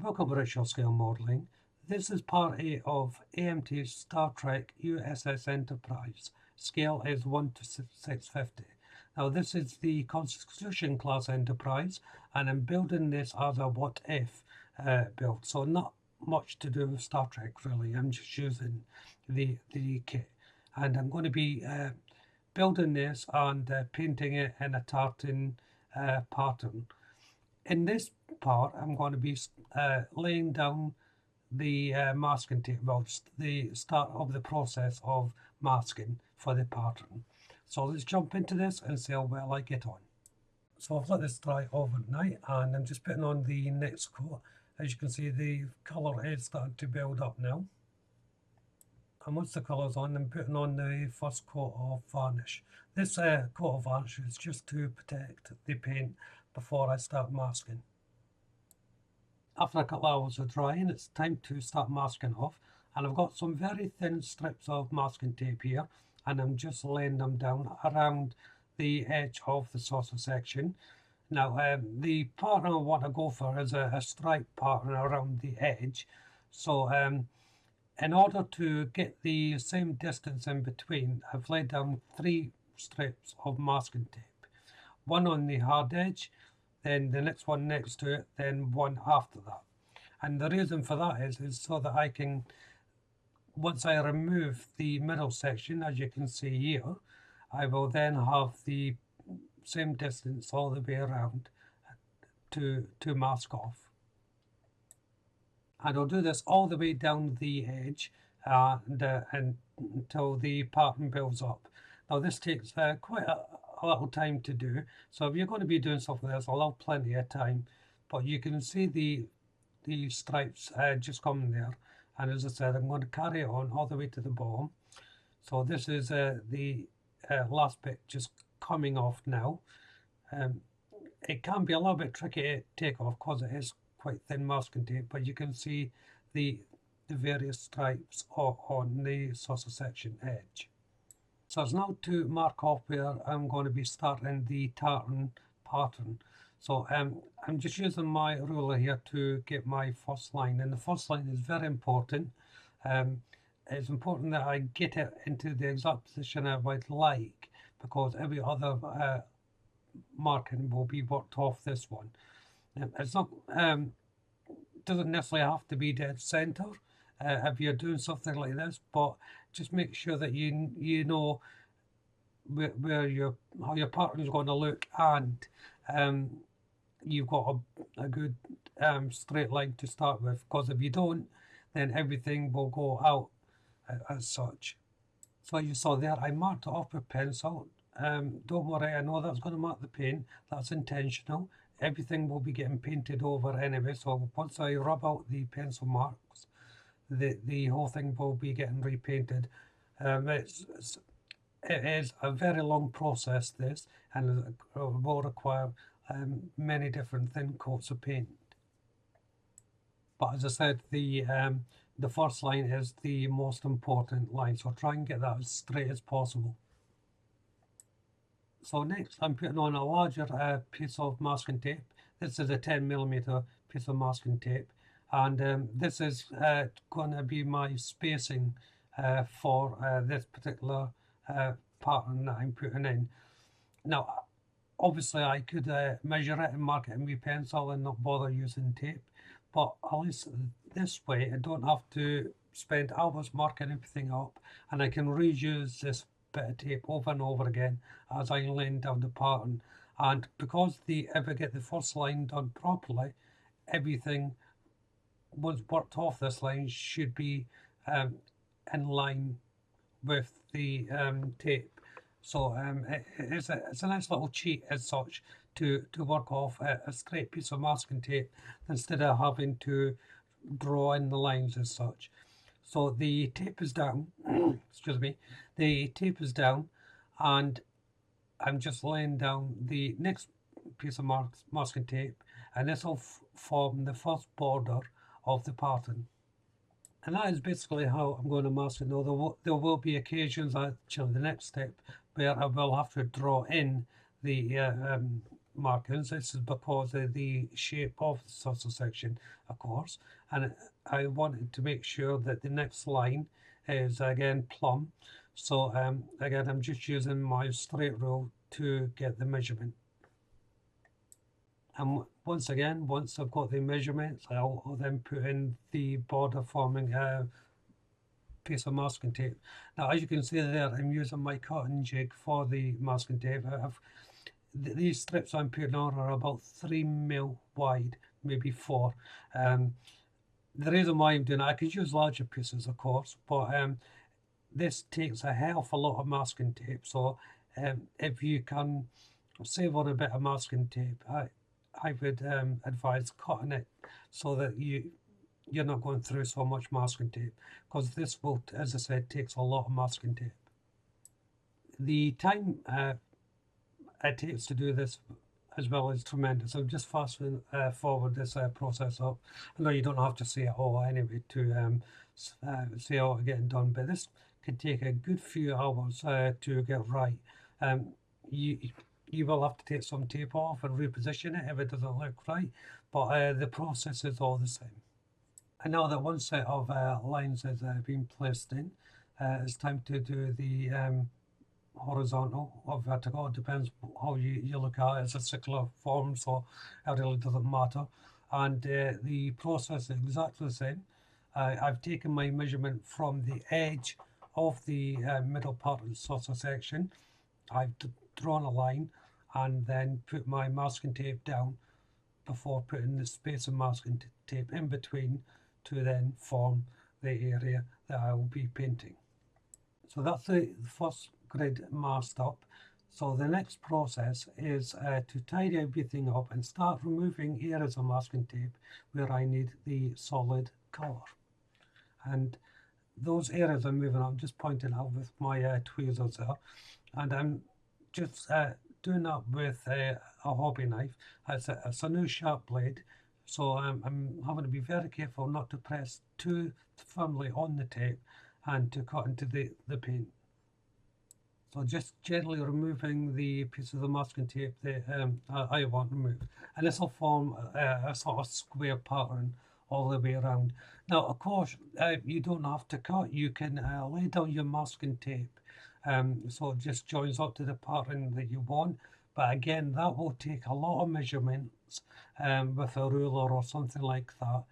Welcome to Richer Scale Modelling. This is part A of AMT's Star Trek USS Enterprise. Scale is 1 to 650. Now this is the Constitution class Enterprise, and I'm building this as a what if build. So not much to do with Star Trek really. I'm just using the kit, and I'm going to be building this and painting it in a tartan pattern. In this part, I'm going to be laying down the masking tape, well, the start of the process of masking for the pattern. So let's jump into this and see how well I get on. So I've let this dry overnight and I'm just putting on the next coat. As you can see, the colour is starting to build up now. And once the colour's on, I'm putting on the first coat of varnish. This coat of varnish is just to protect the paint before I start masking. After a couple of hours of drying, it's time to start masking off. And I've got some very thin strips of masking tape here, and I'm just laying them down around the edge of the saucer section. Now, the pattern I want to go for is a stripe pattern around the edge. So, in order to get the same distance in between, I've laid down 3 strips of masking tape. One on the hard edge, then the next one next to it, then one after that. And the reason for that is so that I can, once I remove the middle section, as you can see here, I will then have the same distance all the way around to mask off. And I'll do this all the way down the edge and until the pattern builds up. Now this takes quite a little time to do, so if you're going to be doing stuff like this, I'll have plenty of time. But you can see the stripes just coming there, and as I said, I'm going to carry it on all the way to the bottom. So this is the last bit just coming off now. It can be a little bit tricky to take off because it is quite thin masking tape, but you can see the various stripes on the saucer section edge. So it's now to mark off where I'm going to be starting the tartan pattern. So I'm just using my ruler here to get my first line, and the first line is very important. It's important that I get it into the exact position I would like, because every other marking will be worked off this one. It's not doesn't necessarily have to be dead center if you're doing something like this, but just make sure that you know where how your pattern is going to look, and you've got a good straight line to start with, because if you don't, then everything will go out as such. So you saw there, I marked it off with pencil. Don't worry, I know that's going to mark the paint. That's intentional. Everything will be getting painted over anyway, so once I rub out the pencil marks, the whole thing will be getting repainted. It is a very long process, this, and it will require many different thin coats of paint. But as I said, the first line is the most important line, so try and get that as straight as possible. So next I'm putting on a larger piece of masking tape. This is a 10mm piece of masking tape, and this is going to be my spacing for this particular pattern that I'm putting in. Now obviously I could measure it and mark it with pencil and not bother using tape, but at least this way I don't have to spend hours marking everything up, and I can reuse this bit of tape over and over again as I'm laying down the pattern. And because if I get the first line done properly, everything once worked off this line should be in line with the tape. So it's a nice little cheat as such to work off a straight piece of masking tape instead of having to draw in the lines as such. So the tape is down, excuse me, the tape is down, and I'm just laying down the next piece of masking tape, and this will form the first border of the pattern. And that is basically how I'm going to mask it. Now there will be occasions, actually the next step, where I will have to draw in the markings. This is because of the shape of the saucer section, of course, and I wanted to make sure that the next line is again plumb. So again, I'm just using my straight rule to get the measurement. And once again, once I've got the measurements, I'll then put in the border forming piece of masking tape. Now, as you can see there, I'm using my cotton jig for the masking tape. These strips I'm putting on are about 3 mm wide, maybe 4. The reason why I'm doing it, I could use larger pieces, of course, but this takes a hell of a lot of masking tape. So if you can save on a bit of masking tape, I would advise cutting it so that you're not going through so much masking tape, because this will, as I said, takes a lot of masking tape. The time it takes to do this as well is tremendous. I'm just fast forward this process up. I know you don't have to see it all anyway to see how it's getting done, but this can take a good few hours to get right. You will have to take some tape off and reposition it if it doesn't look right, but the process is all the same. And now that one set of lines has been placed in, it's time to do the horizontal or vertical. It depends how you look at it. It's a circular form, so it really doesn't matter. And the process is exactly the same. I've taken my measurement from the edge of the middle part of the saucer section. I've drawn a line and then put my masking tape down before putting the space of masking tape in between to then form the area that I will be painting. So that's the first grid masked up. So the next process is to tidy everything up and start removing areas of masking tape where I need the solid colour. And those areas I'm moving, I'm just pointing out with my tweezers there. And I'm just doing that with a hobby knife. It's a new sharp blade, so I'm having to be very careful not to press too firmly on the tape and to cut into the paint. So just gently removing the piece of the masking tape that I want removed. And this will form a sort of square pattern all the way around. Now, of course, you don't have to cut. You can lay down your masking tape so it just joins up to the pattern that you want. But again, that will take a lot of measurements with a ruler or something like that.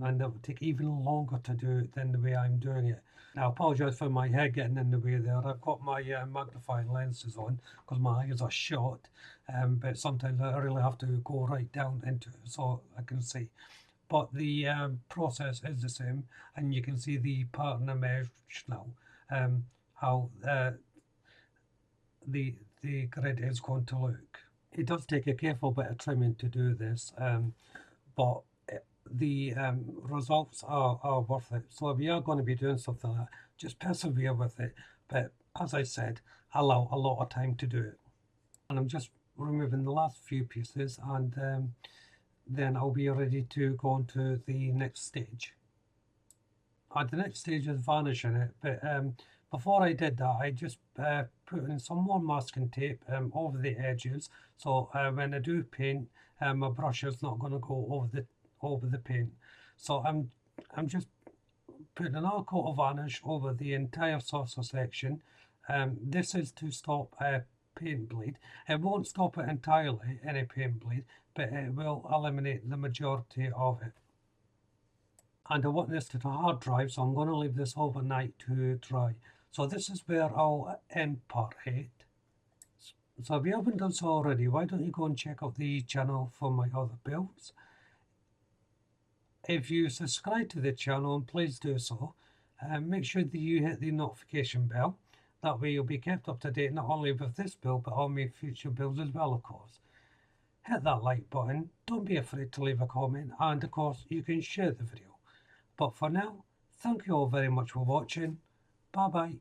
And it will take even longer to do it than the way I'm doing it. Now, I apologise for my head getting in the way there. I've got my magnifying lenses on because my eyes are short, but sometimes I really have to go right down into it so I can see. But the process is the same, and you can see the pattern emerge now, how the grid is going to look. It does take a careful bit of trimming to do this, but the results are worth it. So if you are going to be doing something like that, just persevere with it. But as I said, allow a lot of time to do it. And I'm just removing the last few pieces, and then I'll be ready to go on to the next stage. The next stage is varnishing it, but before I did that, I just put in some more masking tape over the edges, so when I do paint, my brush is not going to go over the paint. So I'm just putting another coat of varnish over the entire saucer section. This is to stop paint bleed. It won't stop it entirely, any paint bleed, but it will eliminate the majority of it. And I want this to hard dry, so I'm going to leave this overnight to dry. So this is where I'll end part 8. So if you haven't done so already, why don't you go and check out the channel for my other builds. If you subscribe to the channel, and please do so, make sure that you hit the notification bell. That way you'll be kept up to date not only with this build, but all my future builds as well, of course. Hit that like button, don't be afraid to leave a comment, and of course you can share the video. But for now, thank you all very much for watching. Bye bye.